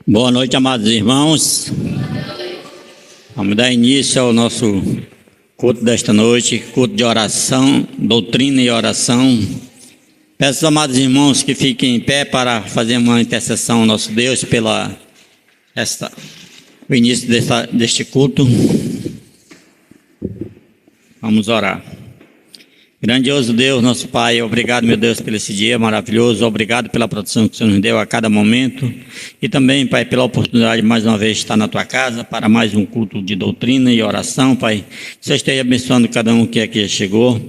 Boa noite, amados irmãos. Vamos dar início ao nosso culto desta noite, culto de oração, doutrina e oração. Peço aos amados irmãos que fiquem em pé para fazer uma intercessão ao nosso Deus pela o início deste culto. Vamos orar. Grandioso Deus, nosso Pai, obrigado, meu Deus, por esse dia maravilhoso, obrigado pela proteção que o Senhor nos deu a cada momento e também, Pai, pela oportunidade de mais uma vez estar na Tua casa para mais um culto de doutrina e oração, Pai. Que o Senhor esteja abençoando cada um que aqui chegou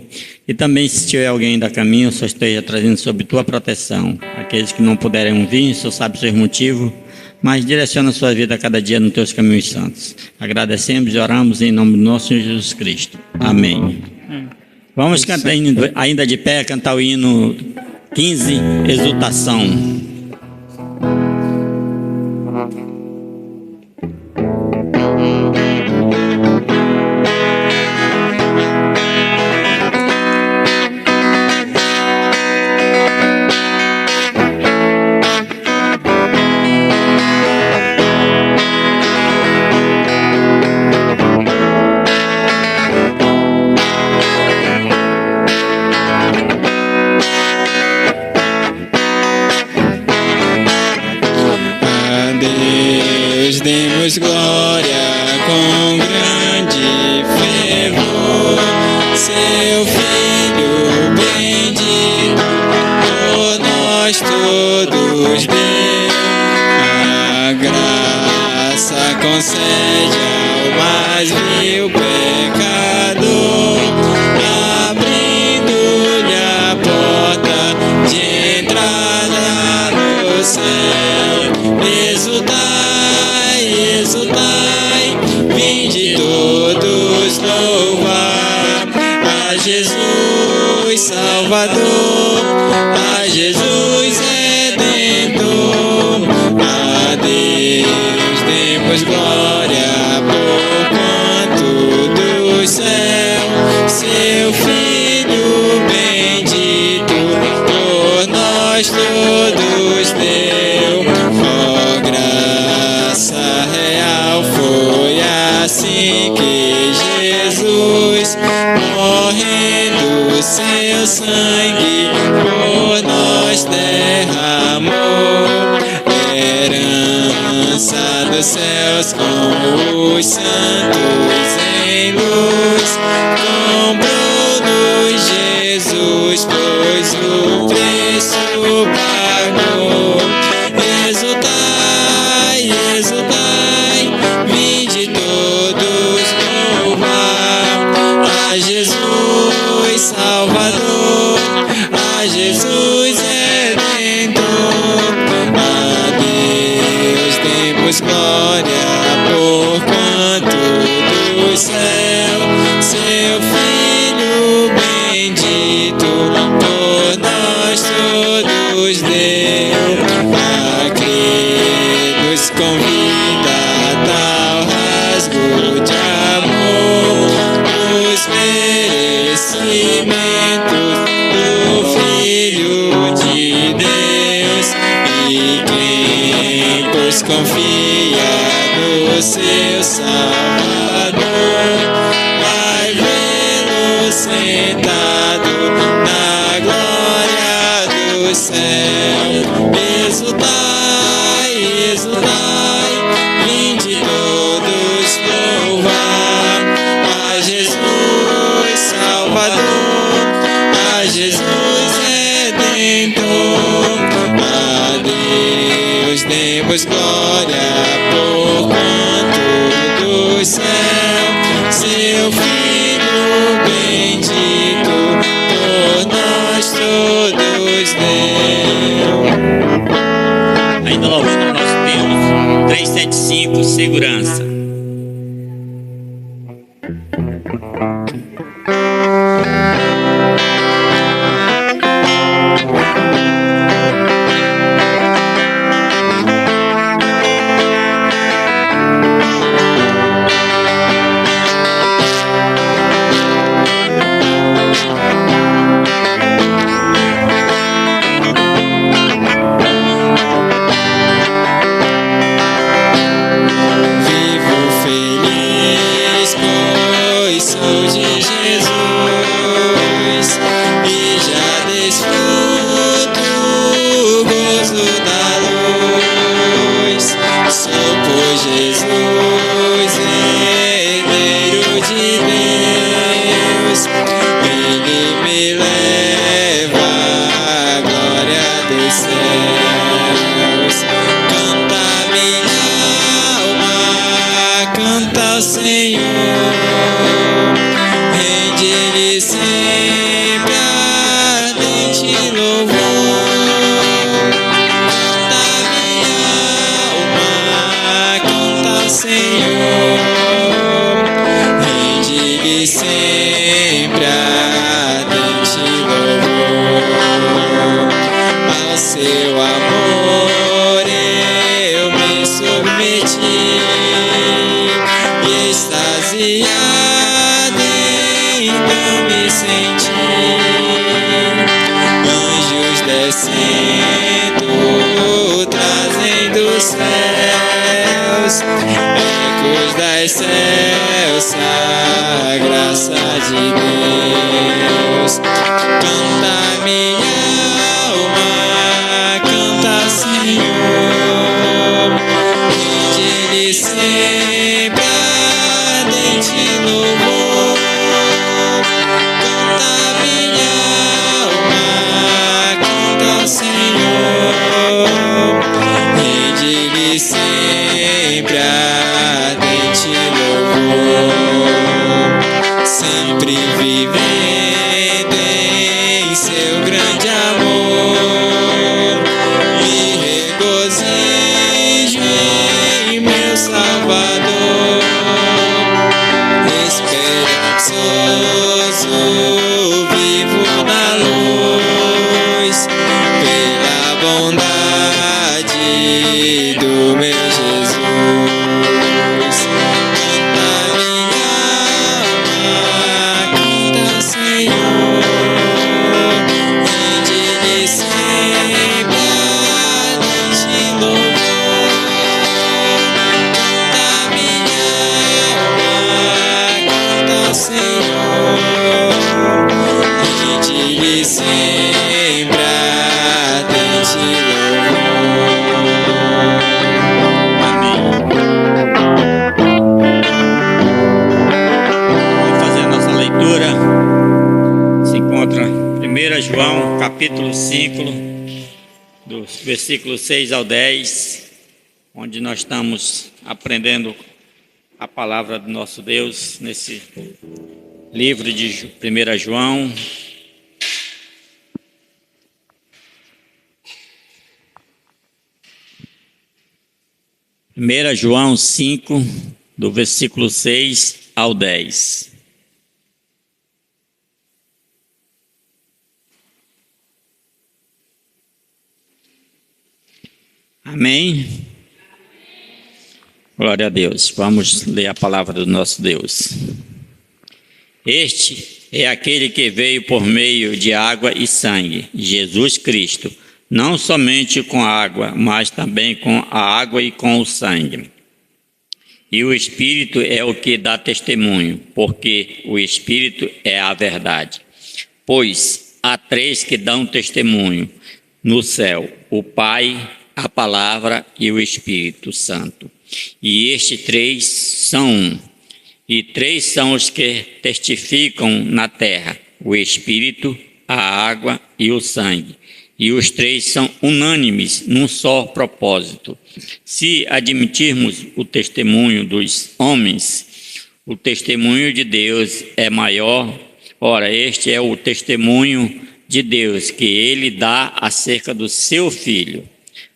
e também, se tiver alguém da caminho, o Senhor esteja trazendo sobre Tua proteção. Aqueles que não puderem vir, o Senhor sabe os seus motivos, mas direciona a sua vida a cada dia nos Teus caminhos santos. Agradecemos e oramos em nome do nosso Senhor Jesus Cristo. Amém. Vamos cantar ainda de pé, cantar o hino 15, Exultação. Demos glória com grande fervor, seu Filho bendito por nós todos deu. A graça concede ao mais vil pecador, abrindo-lhe a porta de entrada no céu. Exultai, vinde todos louvar a Jesus Salvador, a Jesus Redentor. A Deus demos glória por quanto do céu seu Filho bendito por nós todos deu. Ó graça real, foi assim que Jesus, morrendo seu sangue por nós derramou. Herança dos céus com os santos em luz, comprou-nos Jesus, pois o preço pagou. Exultai, vinde todos louvar a Jesus Salvador, a Jesus Redentor. A Deus demos glória por quanto do céu seu Filho bendito por nós todos deu. A crer nos convida a tal rasgo de amor, os merecimentos do Filho de Deus. E quem pois confia no seu Salvador, vai vê-lo sentado na glória do céu. Exultai, vinde todos louvar a Jesus Salvador, a Jesus Redentor. A Deus demos glória por quanto do céu seu Filho bendito por nós todos deu. Ainda louvando ao nosso Deus, 375, segurança. Senhor, rende-lhe sempre ardente louvor. Ao seu amor eu me submeti, extasiado então me senti. Anjos descendo, trazendo os céus, ecos das céus, a graça de Deus. Canta minha alma, canta Senhor, rende-lhe sempre ardente louvor. Canta minha alma, canta Senhor, rende-lhe sempre ardente louvor. Sempre vivendo em seu grande amor, me regozijo em meu Salvador. Esperançoso vivo na luz, pela bondade do meu Jesus. Canta minha alma, canta Senhor, rende-lhe sempre ardente louvor. Canta minha alma, canta Senhor, rende-lhe sempre ardente louvor. Amém. Vamos fazer a nossa leitura. Se encontra 1 João, capítulo 5, dos versículos 6 ao 10, onde nós estamos aprendendo a palavra do nosso Deus nesse livro de 1 João. Primeira João 5, do versículo 6 ao 10. Amém? Glória a Deus. Vamos ler a palavra do nosso Deus. Este é aquele que veio por meio de água e sangue, Jesus Cristo, não somente com a água, mas também com a água e com o sangue. E o Espírito é o que dá testemunho, porque o Espírito é a verdade. Pois há três que dão testemunho no céu: o Pai, a Palavra e o Espírito Santo. E estes três são um. E três são os que testificam na terra: o Espírito, a água e o sangue. E os três são unânimes num só propósito. Se admitirmos o testemunho dos homens, o testemunho de Deus é maior. Ora, este é o testemunho de Deus que ele dá acerca do seu Filho.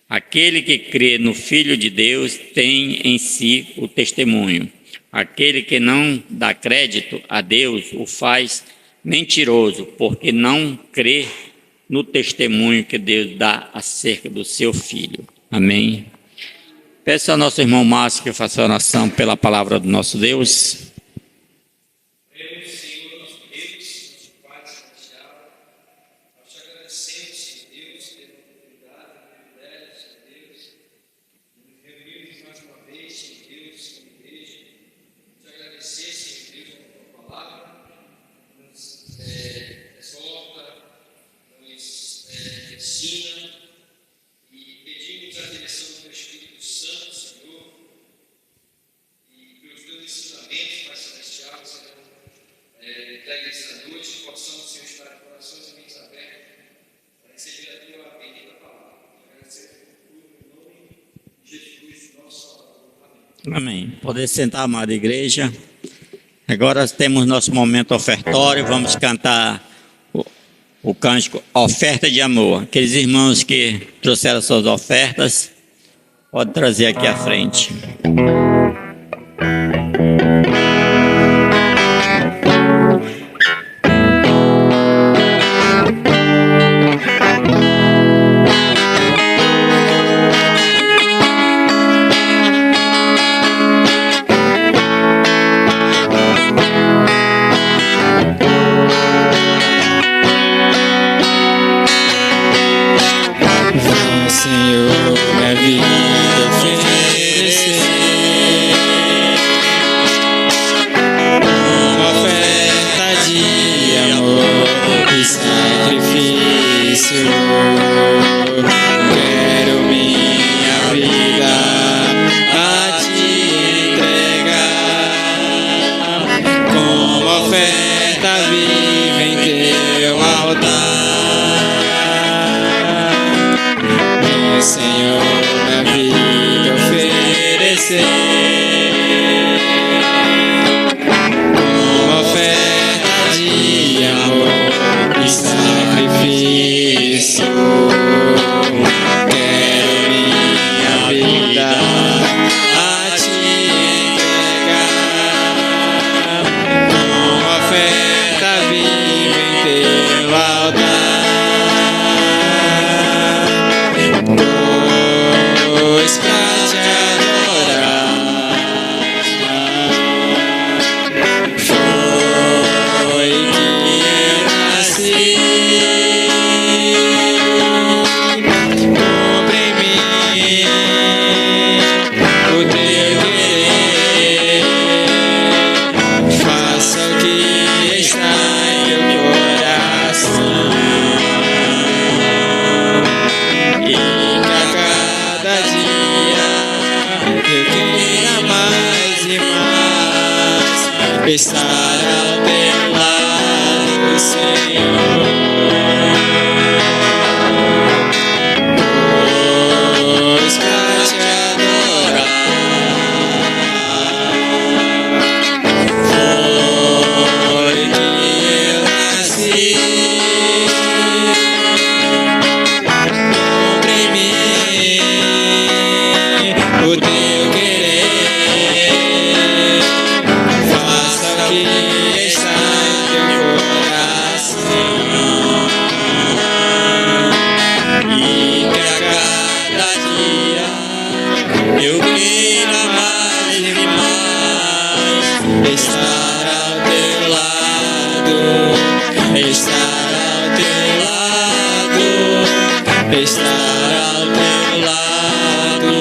Aquele que crê no Filho de Deus tem em si o testemunho. Aquele que não dá crédito a Deus o faz mentiroso, porque não crê no testemunho que Deus dá acerca do seu Filho. Amém. Peço ao nosso irmão Márcio que faça oração pela palavra do nosso Deus. Amém. Poder sentar, amada igreja. Agora temos nosso momento ofertório. Vamos cantar o cântico Oferta de Amor. Aqueles irmãos que trouxeram suas ofertas, pode trazer aqui à frente. estar ao teu lado, Senhor. Pois pra te adorar foi que eu nasci. Cumpre em mim o teu querer, faça o que está em teu coração, e que a cada dia eu queira mais e mais estar ao teu lado, estar ao teu lado, estar ao teu lado,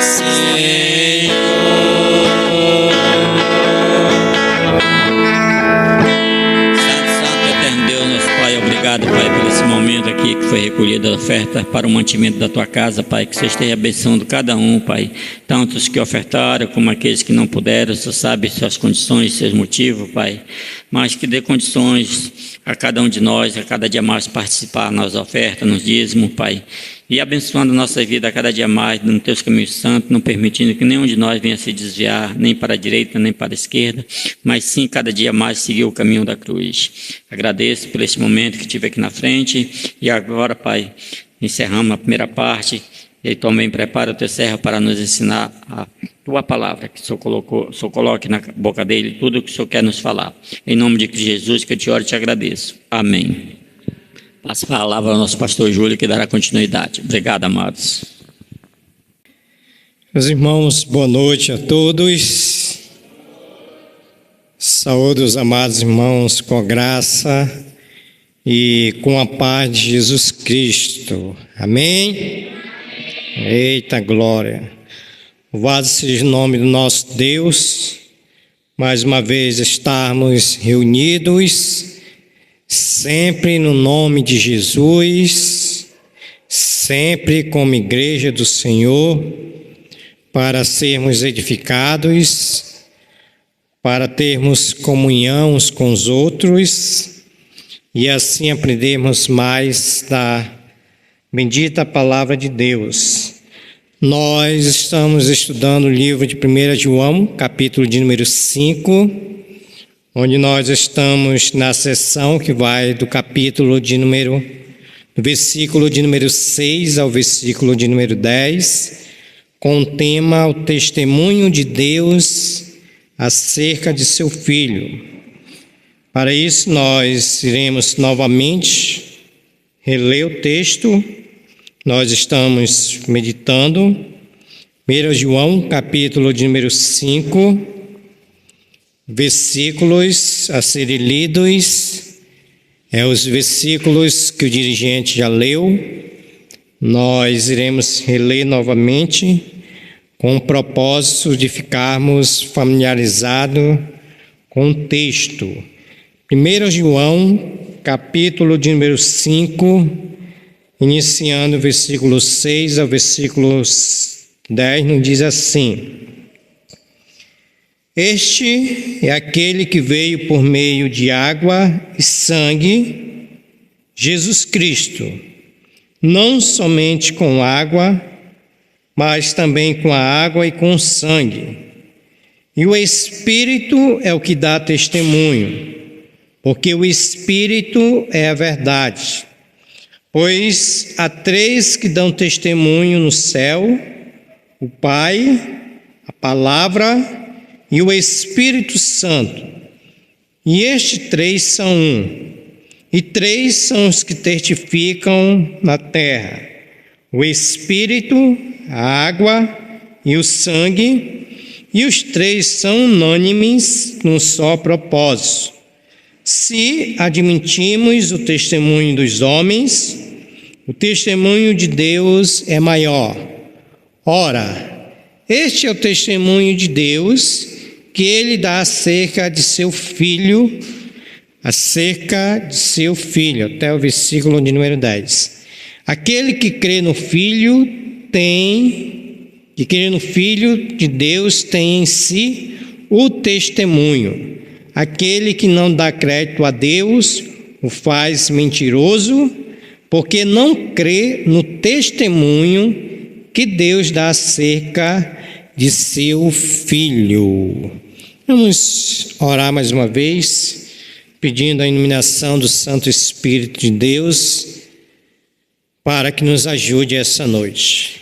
Senhor. Santo, santo, eterno Deus, nosso Pai, obrigado, Pai, por esse momento aqui que foi recolhida a oferta para o mantimento da Tua casa, Pai, que Você esteja abençoando cada um, Pai, tanto os que ofertaram como aqueles que não puderam. Você sabe suas condições, seus motivos, Pai, mas que dê condições a cada um de nós, a cada dia mais participar nas ofertas, nos dízimos, Pai, e abençoando a nossa vida a cada dia mais, nos Teus caminhos santos, não permitindo que nenhum de nós venha se desviar, nem para a direita, nem para a esquerda, mas sim cada dia mais seguir o caminho da cruz. Agradeço por esse momento que tive aqui na frente, e agora, Pai, encerramos a primeira parte, e também prepara o Teu servo para nos ensinar a Tua palavra, que o Senhor coloque na boca dele tudo o que o Senhor quer nos falar. Em nome de Cristo Jesus, que eu te oro e te agradeço. Amém. Passo a palavra ao nosso pastor Júlio, que dará continuidade. Obrigado, amados. Meus irmãos, boa noite a todos. Saúdo os amados irmãos com a graça e com a paz de Jesus Cristo. Amém? Eita glória! Louvado seja o nome do nosso Deus. Mais uma vez estarmos reunidos, sempre no nome de Jesus, sempre como igreja do Senhor, para sermos edificados, para termos comunhão uns com os outros e assim aprendermos mais da bendita palavra de Deus. Nós estamos estudando o livro de 1 João, capítulo de número 5, onde nós estamos na seção que vai do do versículo de número 6 ao versículo de número 10, com o tema o testemunho de Deus acerca de seu Filho. Para isso nós iremos novamente reler o texto. Nós estamos meditando 1 João, capítulo de número 5, versículos a serem lidos, os versículos que o dirigente já leu. Nós iremos reler novamente, com o propósito de ficarmos familiarizados com o texto. 1 João, capítulo de número 5, iniciando o versículo 6 ao versículo 10, nos diz assim: Este é aquele que veio por meio de água e sangue, Jesus Cristo, não somente com água, mas também com a água e com o sangue. E o Espírito é o que dá testemunho, porque o Espírito é a verdade. Pois há três que dão testemunho no céu: o Pai, a Palavra e o Espírito Santo. E estes três são um. E três são os que testificam na terra: o Espírito, a água e o sangue. E os três são unânimes num só propósito. Se admitimos o testemunho dos homens, o testemunho de Deus é maior. Ora, este é o testemunho de Deus que Ele dá acerca de seu Filho, até o versículo de número 10. Aquele que crê no Filho de Deus tem em si o testemunho. Aquele que não dá crédito a Deus o faz mentiroso, porque não crê no testemunho que Deus dá acerca de seu Filho. Vamos orar mais uma vez, pedindo a iluminação do Santo Espírito de Deus para que nos ajude essa noite.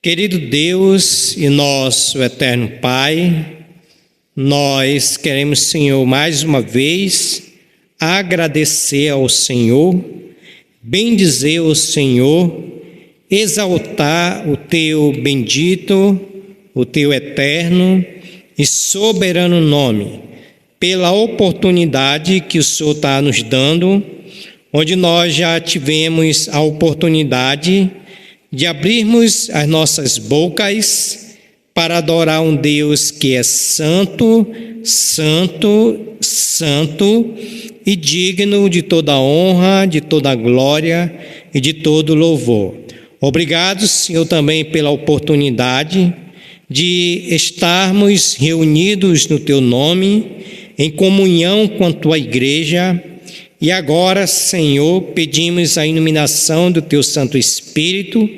Querido Deus e nosso eterno Pai, nós queremos, Senhor, mais uma vez agradecer ao Senhor, bendizer o Senhor, exaltar o Teu bendito, o Teu eterno e soberano nome, pela oportunidade que o Senhor está nos dando, onde nós já tivemos a oportunidade de abrirmos as nossas bocas para adorar um Deus que é santo, santo, santo e digno de toda honra, de toda glória e de todo louvor. Obrigado, Senhor, também pela oportunidade de estarmos reunidos no Teu nome, em comunhão com a Tua igreja. E agora, Senhor, pedimos a iluminação do Teu Santo Espírito,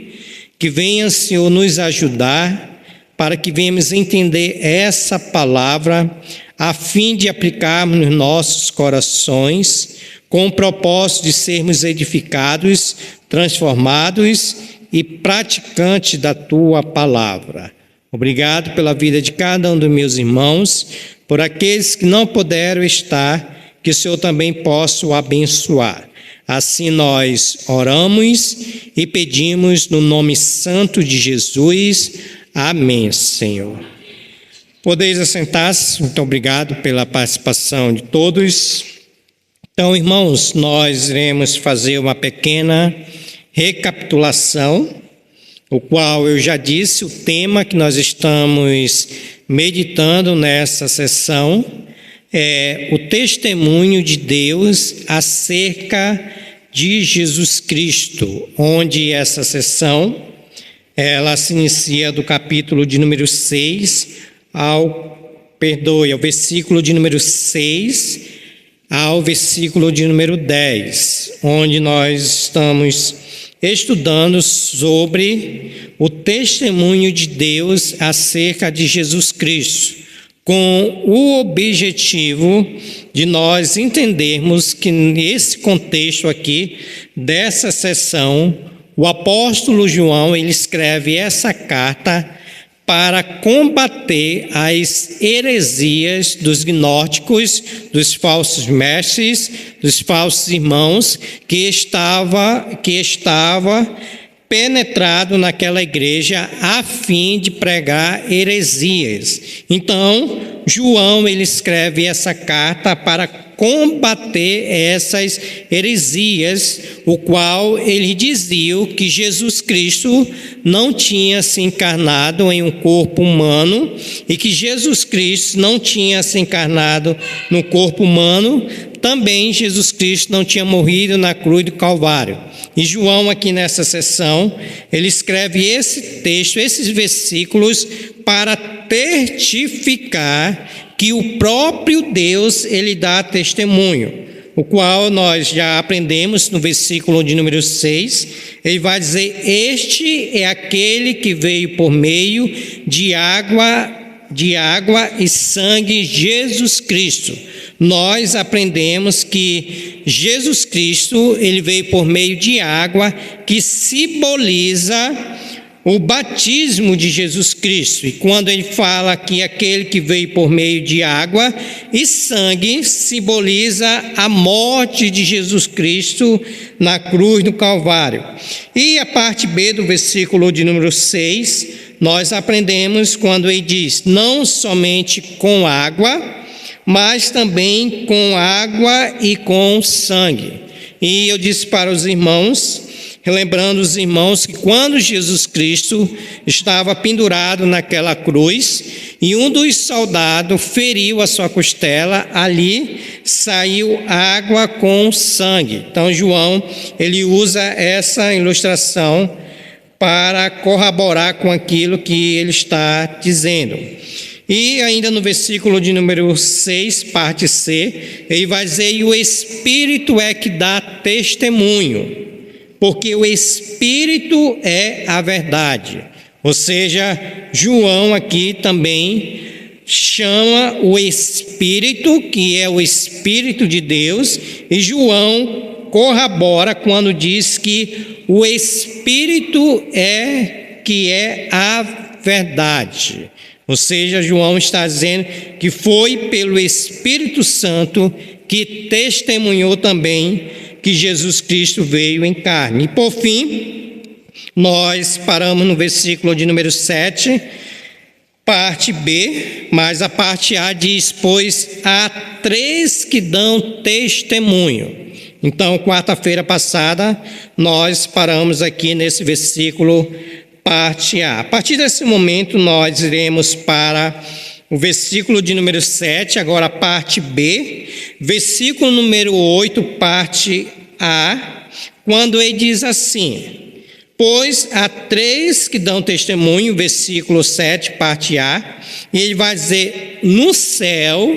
que venha, Senhor, nos ajudar para que venhamos entender essa palavra, a fim de aplicarmos nos nossos corações, com o propósito de sermos edificados, transformados e praticantes da Tua palavra. Obrigado pela vida de cada um dos meus irmãos, por aqueles que não puderam estar, que o Senhor também possa o abençoar. Assim nós oramos e pedimos no nome santo de Jesus. Amém, Senhor. Podeis assentar-se. Muito obrigado pela participação de todos. Então, irmãos, nós iremos fazer uma pequena recapitulação, o qual eu já disse, o tema que nós estamos meditando nessa sessão é o testemunho de Deus acerca de Jesus Cristo, onde essa sessão, ela se inicia do capítulo de número 6 ao versículo de número 6 ao versículo de número 10, onde nós estamos estudando sobre o testemunho de Deus acerca de Jesus Cristo, com o objetivo de nós entendermos que nesse contexto aqui, dessa sessão, o apóstolo João, ele escreve essa carta para combater as heresias dos gnósticos, dos falsos mestres, dos falsos irmãos, que estava penetrado naquela igreja a fim de pregar heresias. Então, João, ele escreve essa carta para combater essas heresias, o qual ele dizia que Jesus Cristo não tinha se encarnado em um corpo humano e que Jesus Cristo não tinha se encarnado no corpo humano, também Jesus Cristo não tinha morrido na cruz do Calvário. E João, aqui nessa sessão, ele escreve esse texto, esses versículos, para testificar que o próprio Deus, ele dá testemunho, o qual nós já aprendemos no versículo de número 6, ele vai dizer: este é aquele que veio por meio de água e sangue, Jesus Cristo. Nós aprendemos que Jesus Cristo, ele veio por meio de água, que simboliza o batismo de Jesus Cristo. E quando ele fala que aquele que veio por meio de água e sangue, simboliza a morte de Jesus Cristo na cruz do Calvário. E a parte B do versículo de número 6, nós aprendemos quando ele diz: não somente com água, mas também com água e com sangue. E eu disse para os irmãos, relembrando os irmãos, que quando Jesus Cristo estava pendurado naquela cruz e um dos soldados feriu a sua costela, ali saiu água com sangue. Então João, ele usa essa ilustração para corroborar com aquilo que ele está dizendo. E ainda no versículo de número 6, parte C, ele vai dizer: e o Espírito é que dá testemunho, porque o Espírito é a verdade. Ou seja, João aqui também chama o Espírito, que é o Espírito de Deus, e João corrobora quando diz que o Espírito é que é a verdade. Ou seja, João está dizendo que foi pelo Espírito Santo que testemunhou também que Jesus Cristo veio em carne. E por fim, nós paramos no versículo de número 7, parte B, mas a parte A diz: pois há 3 que dão testemunho. Então, quarta-feira passada, nós paramos aqui nesse versículo, parte A. A partir desse momento, nós iremos para o versículo de número 7, agora a parte B, versículo número 8, parte A, quando ele diz assim: pois há 3 que dão testemunho, versículo 7, parte A, e ele vai dizer no céu,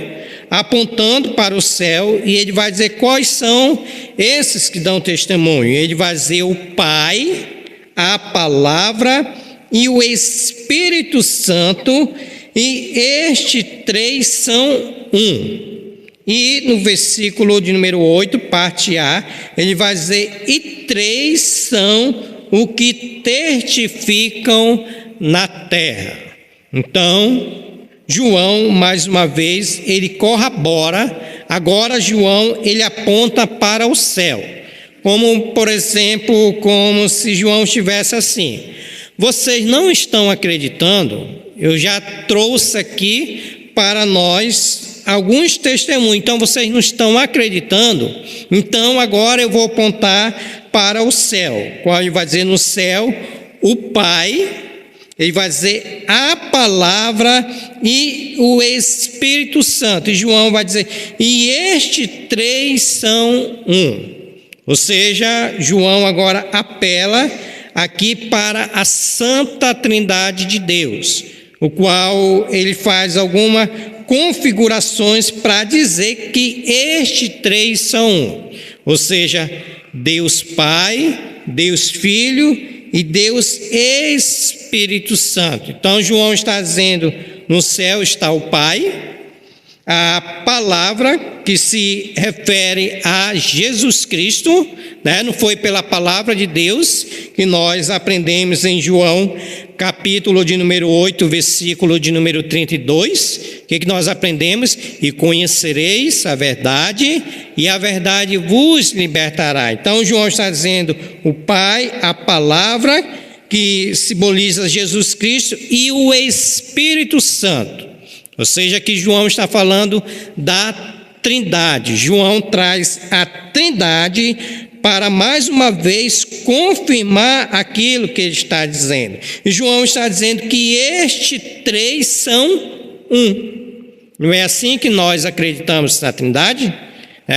apontando para o céu, e ele vai dizer quais são esses que dão testemunho. Ele vai dizer o Pai, a Palavra e o Espírito Santo, e estes 3 são um. E no versículo de número 8, parte A, ele vai dizer: e 3 são o que testificam na terra. Então, João, mais uma vez, ele corrobora. Agora João, ele aponta para o céu. Como, por exemplo, como se João estivesse assim: vocês não estão acreditando? Eu já trouxe aqui para nós alguns testemunhos. Então, vocês não estão acreditando? Então, agora eu vou apontar para o céu. Qual ele vai dizer no céu? O Pai, ele vai dizer a Palavra e o Espírito Santo. E João vai dizer: e estes 3 são um. Ou seja, João agora apela aqui para a Santa Trindade de Deus, o qual ele faz algumas configurações para dizer que estes 3 são um. Ou seja, Deus Pai, Deus Filho e Deus Espírito Santo. Então João está dizendo: no céu está o Pai, a Palavra, que se refere a Jesus Cristo, né? Não foi pela palavra de Deus que nós aprendemos em João, capítulo de número 8, versículo de número 32. O que nós aprendemos? E conhecereis a verdade, e a verdade vos libertará. Então João está dizendo o Pai, a Palavra, que simboliza Jesus Cristo, e o Espírito Santo. Ou seja, que João está falando da Trindade. João traz a Trindade para mais uma vez confirmar aquilo que ele está dizendo. E João está dizendo que estes 3 são um. Não é assim que nós acreditamos na Trindade?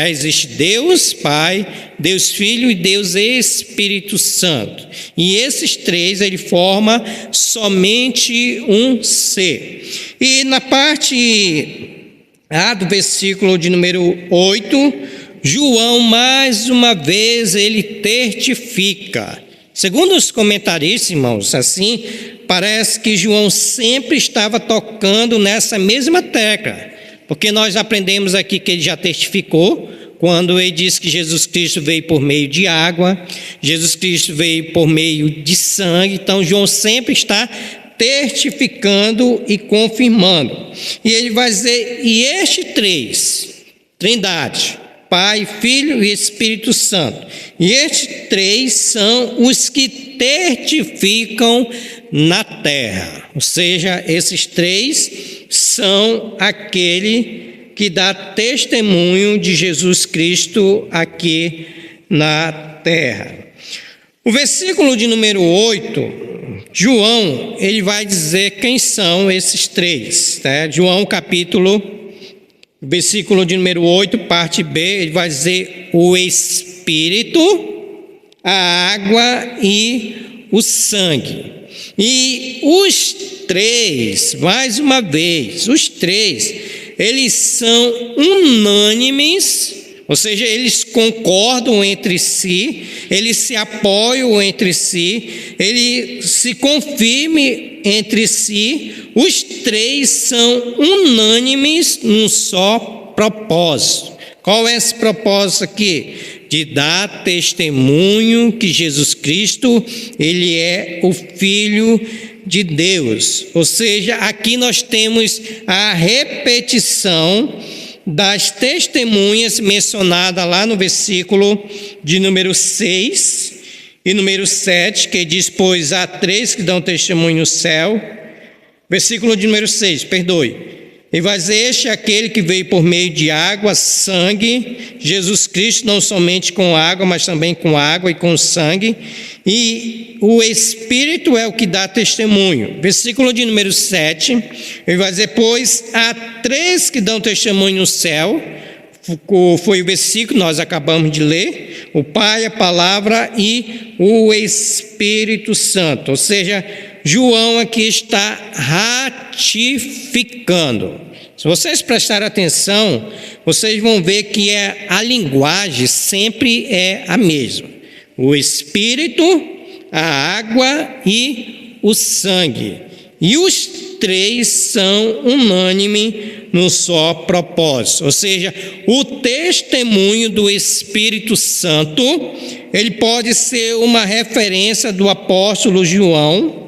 Existe Deus Pai, Deus Filho e Deus Espírito Santo. E esses 3, ele forma somente um ser. E na parte A do versículo de número 8, João, mais uma vez, ele testifica. Segundo os comentaristas, irmãos, assim, parece que João sempre estava tocando nessa mesma tecla. Porque nós aprendemos aqui que ele já testificou, quando ele disse que Jesus Cristo veio por meio de água, Jesus Cristo veio por meio de sangue. Então, João sempre está testificando e confirmando. E ele vai dizer: e estes 3, Trindade, Pai, Filho e Espírito Santo, e estes 3 são os que testificam na terra. Ou seja, esses 3 são aquele que dá testemunho de Jesus Cristo aqui na terra. O versículo de número 8, João, ele vai dizer quem são esses 3. Tá? João capítulo, versículo de número 8, parte B, ele vai dizer o Espírito, a água e o sangue. E os três, mais uma vez, os três, eles são unânimes, ou seja, eles concordam entre si, eles se apoiam entre si, eles se confirmam entre si. Os três são unânimes num só propósito. Qual é esse propósito aqui? De dar testemunho que Jesus Cristo, ele é o Filho de Deus. Ou seja, aqui nós temos a repetição das testemunhas mencionadas lá no versículo de número 6 e número 7, que diz: pois há três que dão testemunho no céu. Versículo de número 6, perdoe. E mas este é aquele que veio por meio de água, sangue, Jesus Cristo, não somente com água, mas também com água e com sangue, e o Espírito é o que dá testemunho. Versículo de número 7, ele vai dizer: pois há três que dão testemunho no céu, foi o versículo que nós acabamos de ler: o Pai, a Palavra e o Espírito Santo. Ou seja, João aqui está ratificando. Se vocês prestarem atenção, vocês vão ver que a linguagem sempre é a mesma: o Espírito, a água e o sangue. E os três são unânimes num só propósito. Ou seja, o testemunho do Espírito Santo, ele pode ser uma referência do apóstolo João,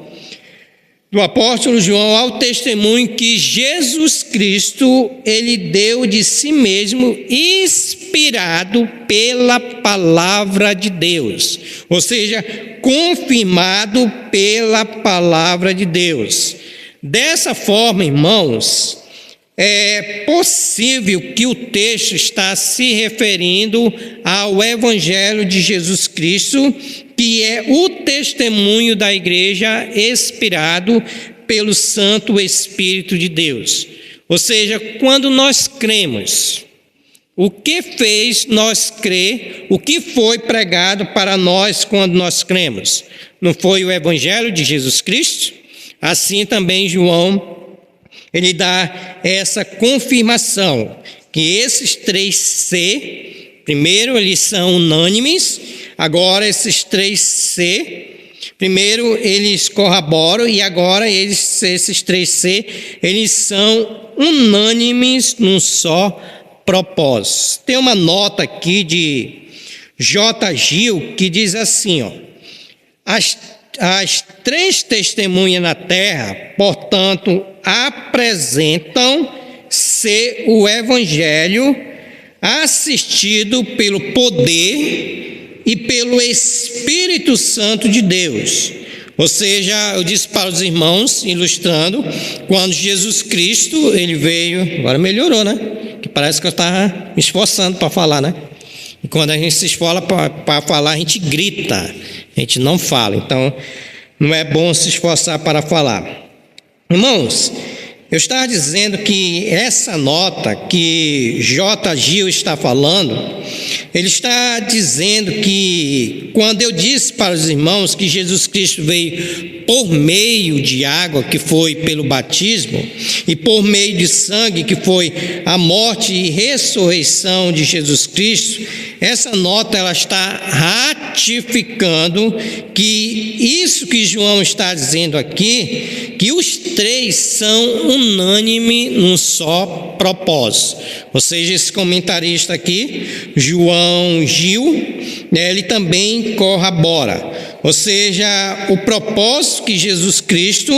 ao testemunho que Jesus Cristo, ele deu de si mesmo, inspirado pela palavra de Deus, ou seja, confirmado pela palavra de Deus. Dessa forma, irmãos, é possível que o texto está se referindo ao Evangelho de Jesus Cristo, que é o testemunho da igreja inspirado pelo Santo Espírito de Deus. Ou seja, quando nós cremos, o que fez nós crer, o que foi pregado para nós quando nós cremos? Não foi o Evangelho de Jesus Cristo? Assim também João, ele dá essa confirmação, que esses três C, primeiro eles são unânimes, agora esses três C, primeiro eles corroboram e agora esses três C, eles são unânimes num só propósito. Tem uma nota aqui de J. Gil que diz assim, ó: as três testemunhas na terra, portanto, apresentam ser o Evangelho assistido pelo poder e pelo Espírito Santo de Deus. Ou seja, eu disse para os irmãos, ilustrando, quando Jesus Cristo, ele veio, agora melhorou, né? Que parece que eu estava me esforçando para falar, né? E quando a gente se esforça para falar, a gente grita, a gente não fala. Então, não é bom se esforçar para falar. Irmãos, eu estava dizendo que essa nota que J. Gil está falando, ele está dizendo que quando eu disse para os irmãos que Jesus Cristo veio por meio de água, que foi pelo batismo, e por meio de sangue, que foi a morte e ressurreição de Jesus Cristo, essa nota ela está ratificando que isso que João está dizendo aqui, que os três são unânimes num só propósito. Ou seja, esse comentarista aqui, João Gil, ele também corrobora. Ou seja, o propósito que Jesus Cristo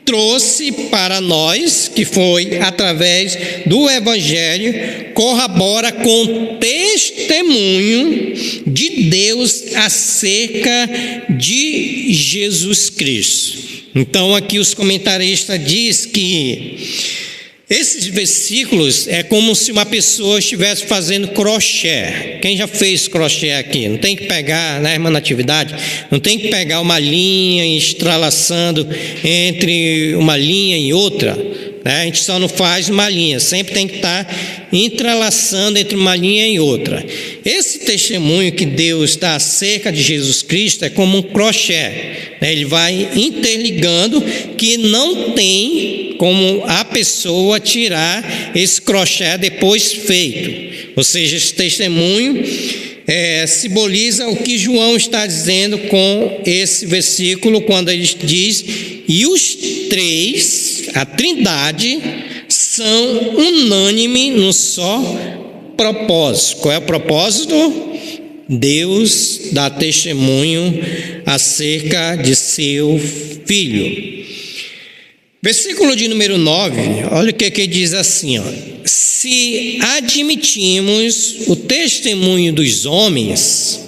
trouxe para nós, que foi através do Evangelho, corrobora com testemunho de Deus acerca de Jesus Cristo. Então aqui os comentaristas dizem que esses versículos é como se uma pessoa estivesse fazendo crochê. Quem já fez crochê aqui? Não tem que pegar, né, irmã Natividade? Não tem que pegar uma linha e estralaçando entre uma linha e outra. né? A gente só não faz uma linha, sempre tem que estar entrelaçando entre uma linha e outra. Esse testemunho que Deus dá acerca de Jesus Cristo é como um crochê, né? Ele vai interligando, que não tem como a pessoa tirar esse crochê depois feito. Ou seja, esse testemunho simboliza o que João está dizendo com esse versículo, quando ele diz: e os três, a Trindade, são unânimes no só propósito. Qual é o propósito? Deus dá testemunho acerca de seu Filho. Versículo de número 9, olha o que diz assim, ó: se admitimos o testemunho dos homens,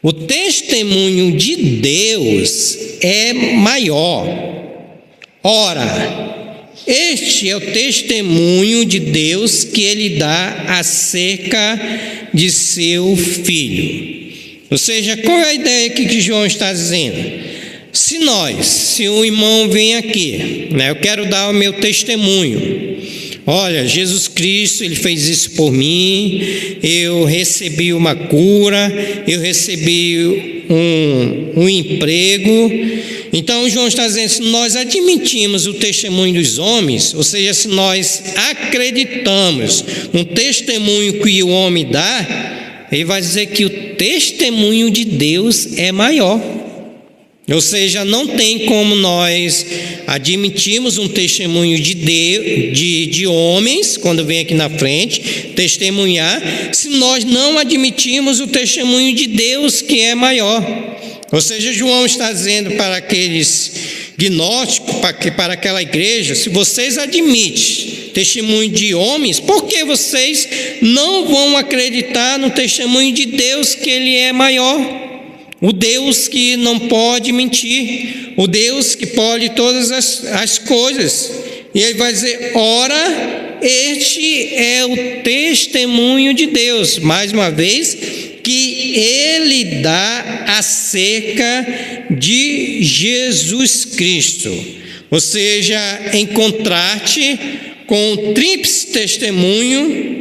o testemunho de Deus é maior. Ora, este é o testemunho de Deus que ele dá acerca de seu Filho. Ou seja, qual é a ideia aqui que João está dizendo? Se um irmão vem aqui, né, eu quero dar o meu testemunho. Olha, Jesus Cristo, ele fez isso por mim, eu recebi uma cura, eu recebi um emprego. Então João está dizendo: se nós admitimos o testemunho dos homens, ou seja, se nós acreditamos no testemunho que o homem dá, ele vai dizer que o testemunho de Deus é maior. Ou seja, não tem como nós admitirmos um testemunho de homens, quando vem aqui na frente, testemunhar, se nós não admitirmos o testemunho de Deus, que é maior. Ou seja, João está dizendo para aqueles gnósticos, para aquela igreja: se vocês admitem testemunho de homens, por que vocês não vão acreditar no testemunho de Deus, que ele é maior? O Deus que não pode mentir, o Deus que pode todas as coisas. E ele vai dizer: ora, este é o testemunho de Deus, mais uma vez, que ele dá acerca de Jesus Cristo. Ou seja, em contraste com o tríplice testemunho,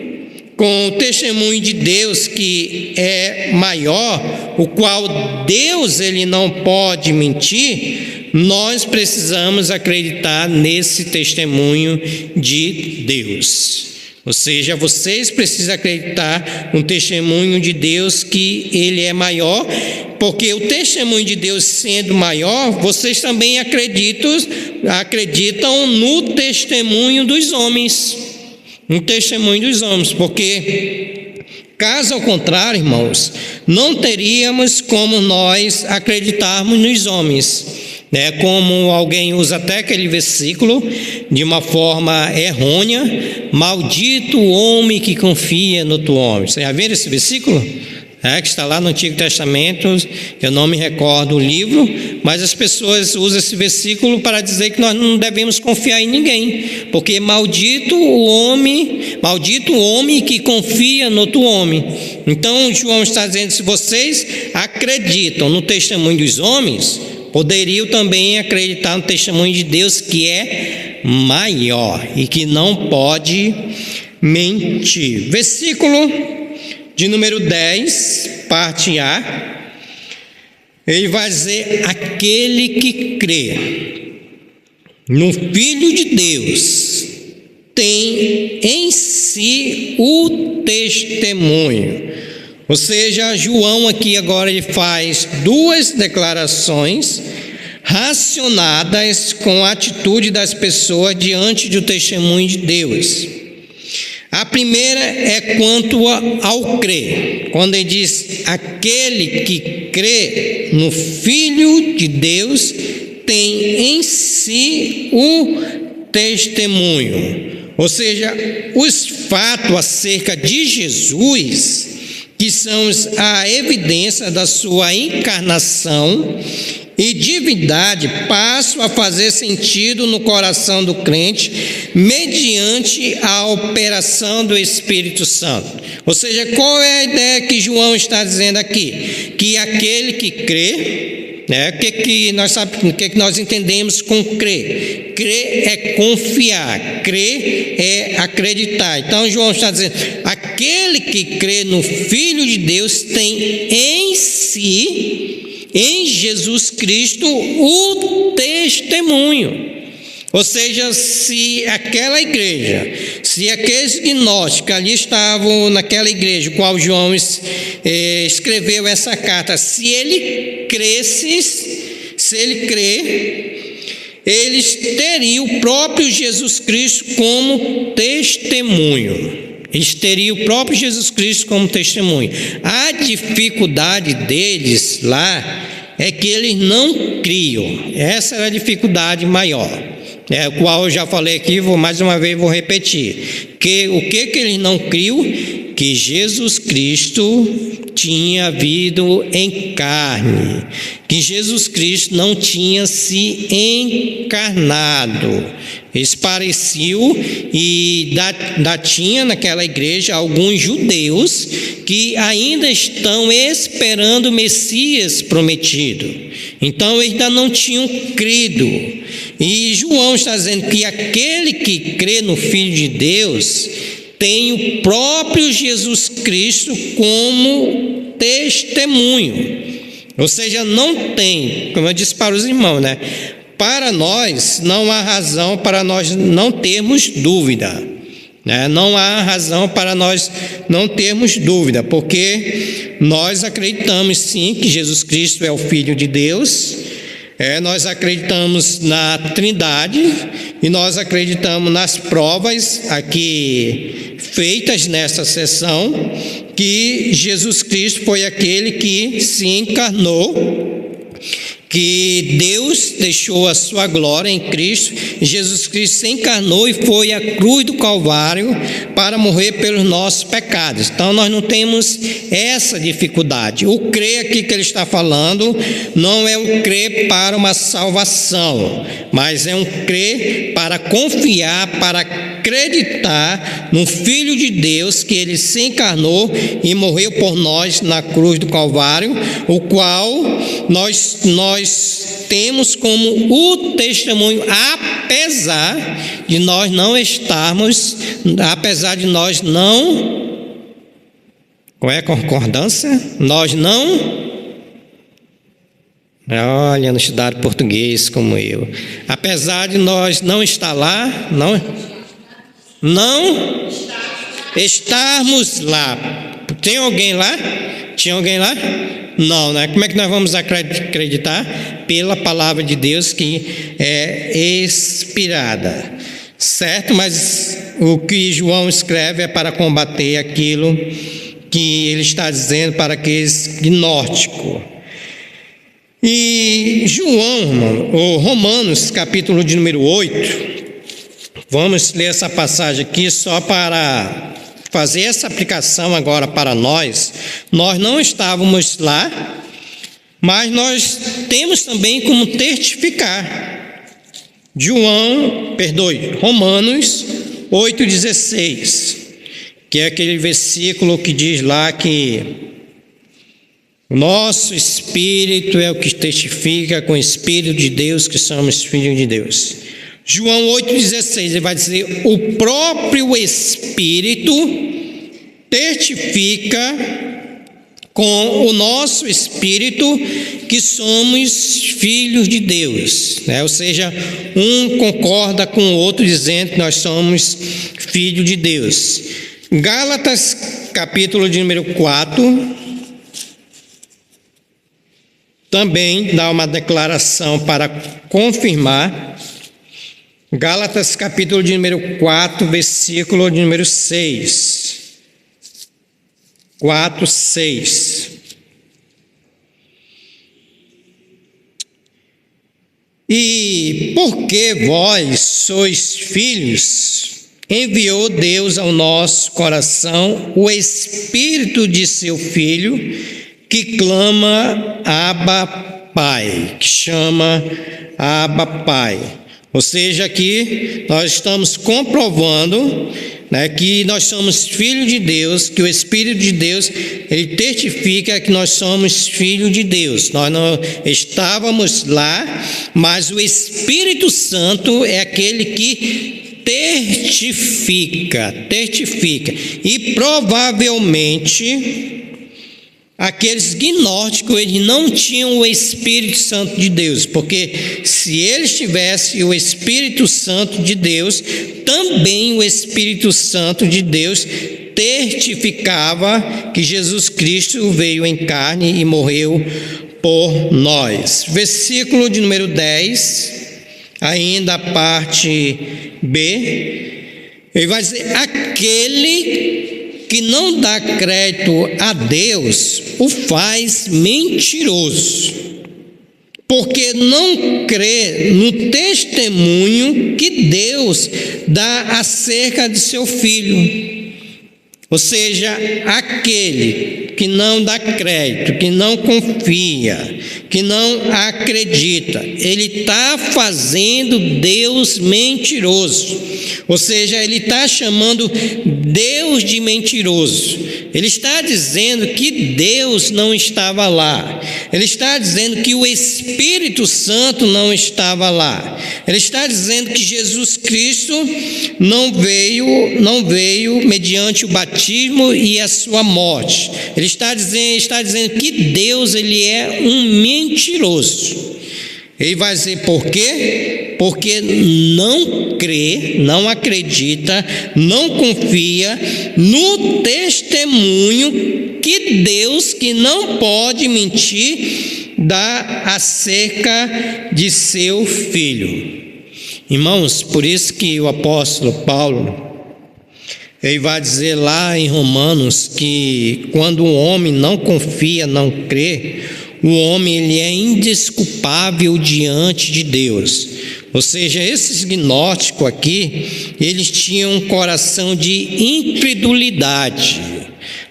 com o testemunho de Deus, que é maior, o qual Deus ele não pode mentir, nós precisamos acreditar nesse testemunho de Deus. Ou seja, vocês precisam acreditar no testemunho de Deus, que ele é maior, porque o testemunho de Deus sendo maior, vocês também acreditam no testemunho dos homens. Um testemunho dos homens, porque caso ao contrário, irmãos, não teríamos como nós acreditarmos nos homens, né? Como alguém usa até aquele versículo de uma forma errônea: maldito o homem que confia no outro homem. Você já viu esse versículo? Que está lá no Antigo Testamento, eu não me recordo o livro, mas as pessoas usam esse versículo para dizer que nós não devemos confiar em ninguém, porque maldito o homem que confia no outro homem. Então João está dizendo: se vocês acreditam no testemunho dos homens, poderiam também acreditar no testemunho de Deus, que é maior e que não pode mentir. Versículo de número 10, parte A, ele vai dizer: aquele que crê no Filho de Deus tem em si o testemunho. Ou seja, João aqui agora ele faz duas declarações racionadas com a atitude das pessoas diante do testemunho de Deus. A primeira é quanto ao crer, quando ele diz: aquele que crê no Filho de Deus tem em si o testemunho. Ou seja, os fatos acerca de Jesus, que são a evidência da sua encarnação e divindade, passam a fazer sentido no coração do crente mediante a operação do Espírito Santo. Ou seja, qual é a ideia que João está dizendo aqui? Que aquele que crê, né? O que nós entendemos com crer? Crer é confiar, crer é acreditar. Então João está dizendo: aquele que crê no Filho de Deus tem em si, em Jesus Cristo, o testemunho. Ou seja, se aquela igreja, se aqueles gnósticos ali estavam naquela igreja, qual João escreveu essa carta, se ele crer, eles teriam o próprio Jesus Cristo como testemunho. Eles teriam o próprio Jesus Cristo como testemunho. A dificuldade deles lá é que eles não criam. Essa era a dificuldade maior. O qual eu já falei aqui, mais uma vez vou repetir. O que eles não criam? Que Jesus Cristo tinha vindo em carne, que Jesus Cristo não tinha se encarnado. Eles pareciam, e tinha naquela igreja alguns judeus que ainda estão esperando o Messias prometido. Então eles ainda não tinham crido. E João está dizendo que aquele que crê no Filho de Deus tem o próprio Jesus Cristo como testemunho. Ou seja, não tem, como eu disse para os irmãos, né? Para nós não há razão para nós não termos dúvida, né? Não há razão para nós não termos dúvida, porque nós acreditamos sim que Jesus Cristo é o Filho de Deus. Nós acreditamos na Trindade e nós acreditamos nas provas aqui feitas nessa sessão, que Jesus Cristo foi aquele que se encarnou, que Deus deixou a sua glória em Cristo, e Jesus Cristo se encarnou e foi à cruz do Calvário para morrer pelos nossos pecados. Então nós não temos essa dificuldade. O crer aqui que ele está falando não é um crer para uma salvação, mas é um crer para confiar, para acreditar no Filho de Deus, que ele se encarnou e morreu por nós na cruz do Calvário, o qual nós temos como o testemunho, apesar de nós não estarmos, apesar de nós não, qual é a concordância? Nós não, olha, não estudaram português como eu, apesar de nós não estar lá, não estarmos lá. Tem alguém lá? Tinha alguém lá? Não, né? Como é que nós vamos acreditar? Pela palavra de Deus que é inspirada, certo? Mas o que João escreve é para combater aquilo que ele está dizendo para aqueles gnósticos. E Romanos, capítulo de número 8, vamos ler essa passagem aqui só para fazer essa aplicação agora para nós. Nós não estávamos lá, mas nós temos também como testificar. Romanos 8,16, que é aquele versículo que diz lá que o nosso espírito é o que testifica com o Espírito de Deus que somos filhos de Deus. João 8,16, ele vai dizer: o próprio Espírito testifica com o nosso Espírito que somos filhos de Deus, né? Ou seja, um concorda com o outro dizendo que nós somos filhos de Deus. Gálatas, capítulo de número 4, também dá uma declaração para confirmar. Gálatas, capítulo de número 4, versículo de número 6. 4, 6. E porque vós sois filhos, enviou Deus ao nosso coração o Espírito de seu Filho, que clama Abba Pai, que chama Abba Pai. Ou seja, aqui nós estamos comprovando né, que nós somos filhos de Deus, que o Espírito de Deus, ele testifica que nós somos filhos de Deus. Nós não estávamos lá, mas o Espírito Santo é aquele que testifica. E provavelmente aqueles gnósticos, eles não tinham o Espírito Santo de Deus, porque se eles tivessem o Espírito Santo de Deus, também o Espírito Santo de Deus testificava que Jesus Cristo veio em carne e morreu por nós. Versículo de número 10, ainda a parte B, ele vai dizer: aquele que não dá crédito a Deus o faz mentiroso, porque não crê no testemunho que Deus dá acerca de seu Filho. Ou seja, aquele que não dá crédito, que não confia, que não acredita, ele está fazendo Deus mentiroso. Ou seja, ele está chamando Deus de mentiroso. Ele está dizendo que Deus não estava lá. Ele está dizendo que o Espírito Santo não estava lá. Ele está dizendo que Jesus Cristo não veio mediante o batismo e a sua morte. Ele está dizendo que Deus, ele é um mentiroso. Ele vai dizer por quê? Porque não crê, não acredita, não confia no testemunho que Deus, que não pode mentir, dá acerca de seu Filho. Irmãos, por isso que o apóstolo Paulo, ele vai dizer lá em Romanos que quando o homem não confia, não crê, o homem, ele é indesculpável diante de Deus. Ou seja, esses gnósticos aqui, eles tinham um coração de incredulidade,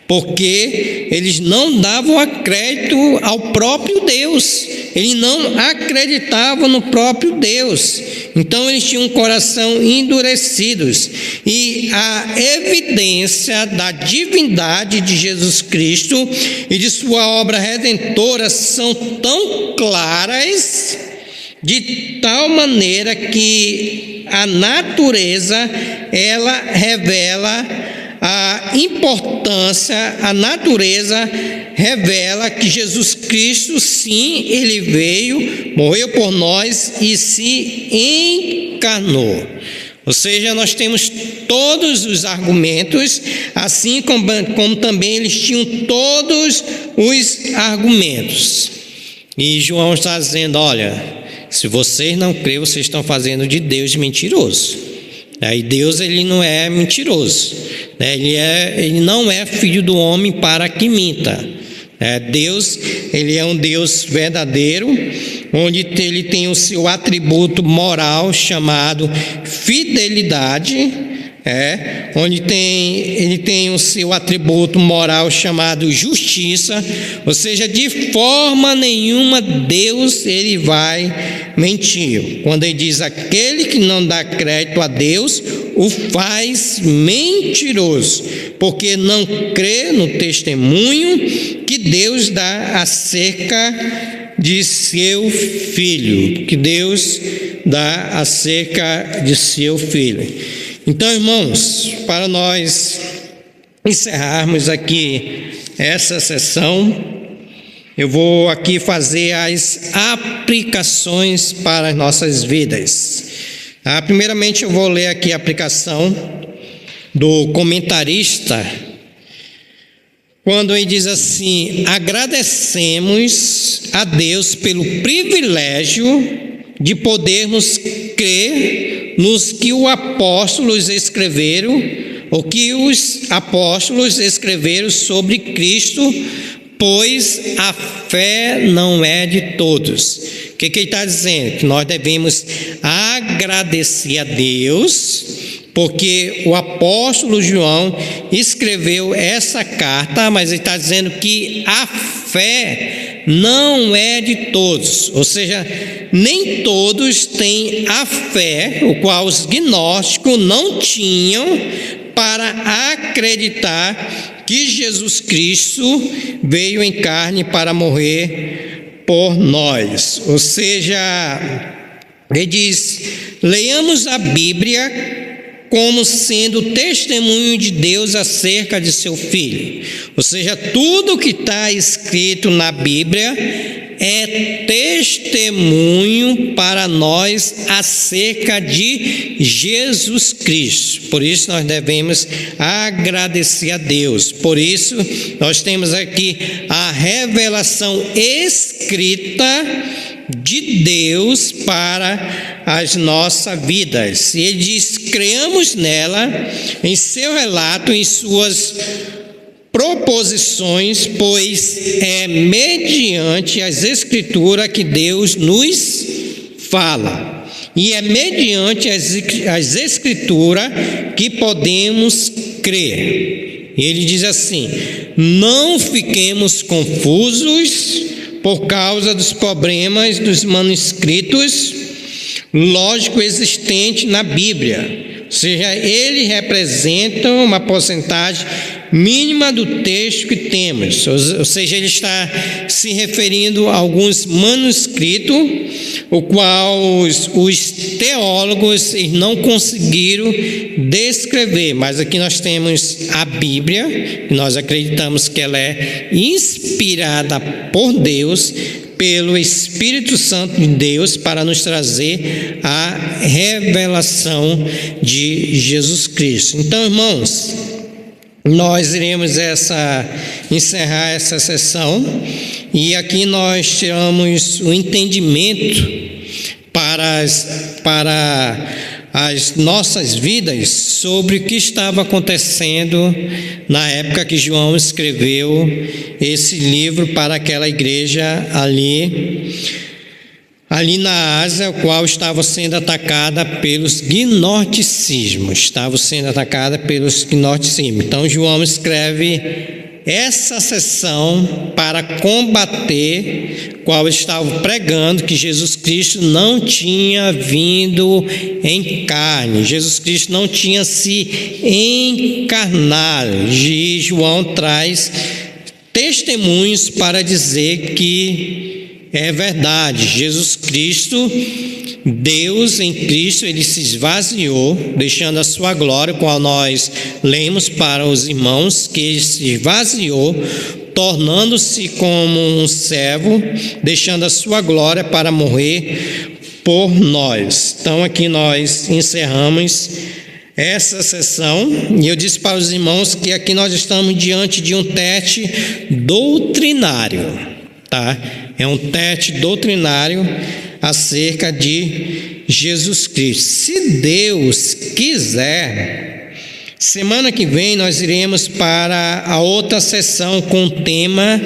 porque eles não davam crédito ao próprio Deus, eles não acreditavam no próprio Deus. Então eles tinham um coração endurecidos, e a evidência da divindade de Jesus Cristo e de sua obra redentora são tão claras, de tal maneira que a natureza, ela revela a importância, a natureza revela que Jesus Cristo, sim, ele veio, morreu por nós e se encarnou. Ou seja, nós temos todos os argumentos, assim como também eles tinham todos os argumentos. E João está dizendo: olha, se vocês não creem, vocês estão fazendo de Deus mentiroso. E Deus, ele não é mentiroso, ele não é filho do homem para que minta. Deus, ele é um Deus verdadeiro, onde ele tem o seu atributo moral chamado fidelidade, onde ele tem o seu atributo moral chamado justiça. Ou seja, de forma nenhuma Deus, ele vai mentir. Quando ele diz: aquele que não dá crédito a Deus o faz mentiroso, porque não crê no testemunho que Deus dá acerca de seu Filho, que Deus dá acerca de seu Filho. Então, irmãos, para nós encerrarmos aqui essa sessão, eu vou aqui fazer as aplicações para as nossas vidas. Primeiramente, eu vou ler aqui a aplicação do comentarista, quando ele diz assim: agradecemos a Deus pelo privilégio de podermos crer nos que os apóstolos escreveram, ou que os apóstolos escreveram sobre Cristo, pois a fé não é de todos. O que ele está dizendo? Que nós devemos agradecer a Deus, porque o apóstolo João escreveu essa carta, mas ele está dizendo que a fé não é de todos. Ou seja, nem todos têm a fé, o qual os gnósticos não tinham, para acreditar que Jesus Cristo veio em carne para morrer por nós. Ou seja, ele diz: leiamos a Bíblia como sendo testemunho de Deus acerca de seu Filho. Ou seja, tudo que está escrito na Bíblia é testemunho para nós acerca de Jesus Cristo. Por isso nós devemos agradecer a Deus. Por isso nós temos aqui a revelação escrita de Deus para as nossas vidas. E ele diz: creamos nela, em seu relato, em suas proposições, pois é mediante as Escrituras que Deus nos fala. E é mediante as Escrituras que podemos crer. E ele diz assim: não fiquemos confusos por causa dos problemas dos manuscritos lógicos existentes na Bíblia. Ou seja, ele representa uma porcentagem mínima do texto que temos. Ou seja, ele está se referindo a alguns manuscritos, o qual os teólogos não conseguiram descrever. Mas aqui nós temos a Bíblia, e nós acreditamos que ela é inspirada por Deus, pelo Espírito Santo de Deus, para nos trazer a revelação de Jesus Cristo. Então, irmãos, nós iremos encerrar essa sessão, e aqui nós tiramos o entendimento para as nossas vidas sobre o que estava acontecendo na época que João escreveu esse livro para aquela igreja ali na Ásia, a qual estava sendo atacada pelos gnosticismos. Então João escreve essa sessão para combater, qual estava pregando que Jesus Cristo não tinha vindo em carne, Jesus Cristo não tinha se encarnado. E João traz testemunhos para dizer que é verdade. Jesus Cristo, Deus em Cristo, ele se esvaziou, deixando a sua glória, qual nós lemos para os irmãos, que ele se esvaziou, tornando-se como um servo, deixando a sua glória para morrer por nós. Então aqui nós encerramos essa sessão, e eu disse para os irmãos que aqui nós estamos diante de um teste doutrinário, tá? É um teste doutrinário acerca de Jesus Cristo. Se Deus quiser, semana que vem nós iremos para a outra sessão com o tema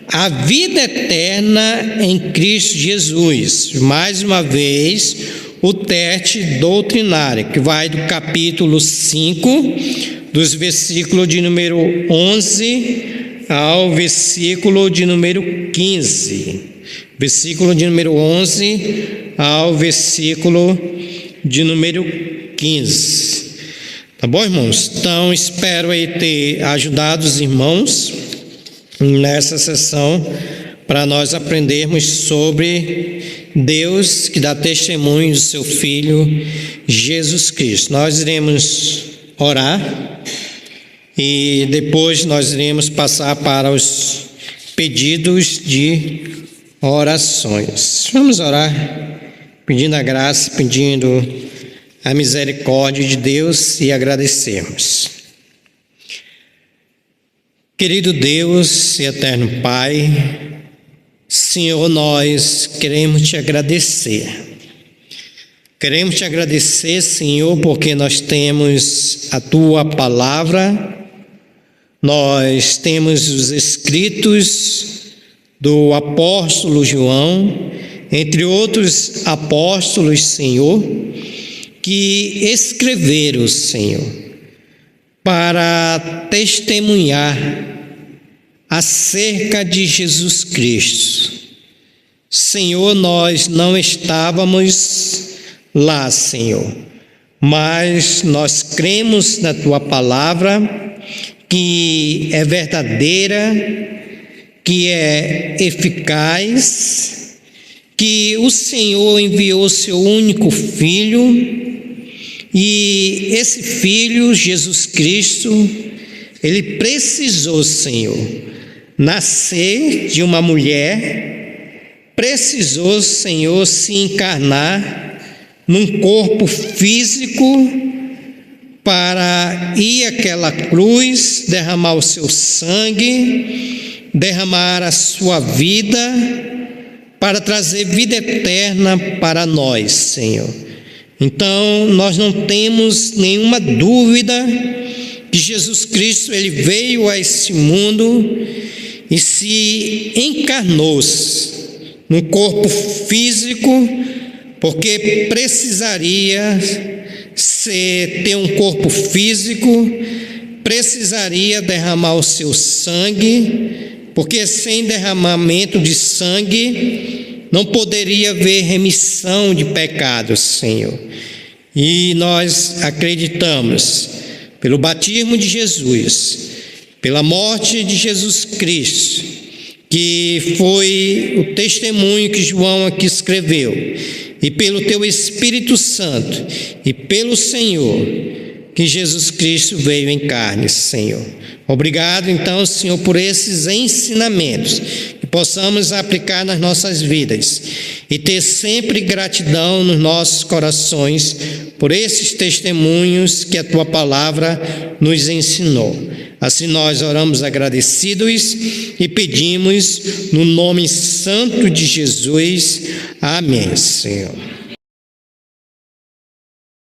A Vida Eterna em Cristo Jesus. Mais uma vez, o teste doutrinário, que vai do capítulo 5, dos versículos de número 11 ao versículo de número 15. Versículo de número 11 ao versículo de número 15. Tá bom, irmãos? Então, espero aí ter ajudado os irmãos nessa sessão para nós aprendermos sobre Deus que dá testemunho do seu Filho Jesus Cristo. Nós iremos orar e depois nós iremos passar para os pedidos de orações. Vamos orar, pedindo a graça, pedindo a misericórdia de Deus e agradecermos. Querido Deus e eterno Pai, Senhor, nós queremos te agradecer. Queremos te agradecer, Senhor, porque nós temos a tua palavra, nós temos os escritos do apóstolo João, entre outros apóstolos, Senhor, que escreveram, Senhor, para testemunhar acerca de Jesus Cristo. Senhor, nós não estávamos lá, Senhor, mas nós cremos na tua palavra, que é verdadeira, que é eficaz, que o Senhor enviou seu único Filho, e esse Filho, Jesus Cristo, ele precisou, Senhor, nascer de uma mulher, precisou, Senhor, se encarnar num corpo físico para ir àquela cruz, derramar o seu sangue, derramar a sua vida, para trazer vida eterna para nós, Senhor. Então, nós não temos nenhuma dúvida que Jesus Cristo, ele veio a esse mundo e se encarnou num corpo físico, porque precisaria ter um corpo físico, precisaria derramar o seu sangue, porque sem derramamento de sangue não poderia haver remissão de pecados, Senhor. E nós acreditamos, pelo batismo de Jesus, pela morte de Jesus Cristo, que foi o testemunho que João aqui escreveu, e pelo teu Espírito Santo, e pelo Senhor, que Jesus Cristo veio em carne, Senhor. Obrigado, então, Senhor, por esses ensinamentos, que possamos aplicar nas nossas vidas, e ter sempre gratidão nos nossos corações, por esses testemunhos que a tua palavra nos ensinou. Assim nós oramos agradecidos e pedimos no nome santo de Jesus. Amém, Senhor.